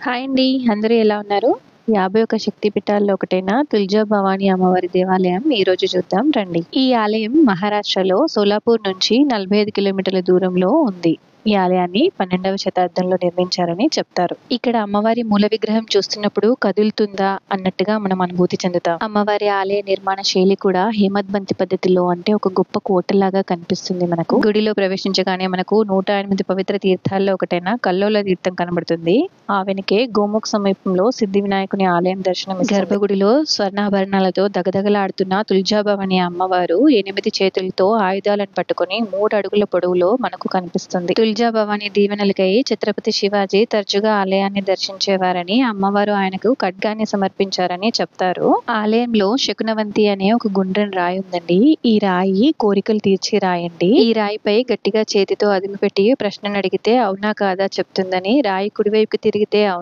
Hi అండి. అందరూ ఎలా ఉన్నారు? 51 శక్తిపీఠాల్లో ఒకటైన తుల్జా భవానీ అమ్మవారి దేవాలయం ఈరోజు చూద్దాం రండి. ఈ ఆలయం మహారాష్ట్రలో సోలాపూర్ నుంచి 45 కిలోమీటర్ల దూరంలో ఉంది. ఈ ఆలయాన్ని 12వ శతాబ్దంలో నిర్మించారని చెప్తారు. ఇక్కడ అమ్మవారి మూల విగ్రహం చూస్తున్నప్పుడు కదులుతుందా అన్నట్టుగా మనం అనుభూతి చెందుతాం. అమ్మవారి ఆలయ నిర్మాణ శైలి కూడా హేమద్బంతి పద్ధతిలో, అంటే ఒక గొప్ప కోటలాగా కనిపిస్తుంది మనకు. గుడిలో ప్రవేశించగానే మనకు 108 పవిత్ర తీర్థాల్లో ఒకటైన కల్లోల తీర్థం కనబడుతుంది. ఆ వెనుకే గోముఖ్ సమీపంలో సిద్ధి వినాయకుని ఆలయం దర్శనం. గర్భగుడిలో స్వర్ణాభరణాలతో దగదగలాడుతున్న తుల్జా భవానీ అమ్మవారు 8 చేతులతో ఆయుధాలను పట్టుకుని 3 అడుగుల పొడవులో మనకు కనిపిస్తుంది. తుల్జా భవానీ దీవెనలకై ఛత్రపతి శివాజీ తరచుగా ఆలయాన్ని దర్శించేవారని, అమ్మవారు ఆయనకు ఖడ్గాన్ని సమర్పించారని చెప్తారు. ఆలయంలో శకునవంతి అనే ఒక గుండ్రని రాయి ఉందండి. ఈ రాయి కోరికలు తీర్చే రాయండి. ఈ రాయిపై గట్టిగా చేతితో అదుము పెట్టి ప్రశ్నను అడిగితే అవునా కాదా చెప్తుందని, రాయి కుడివైపుకి తిరిగితే అవును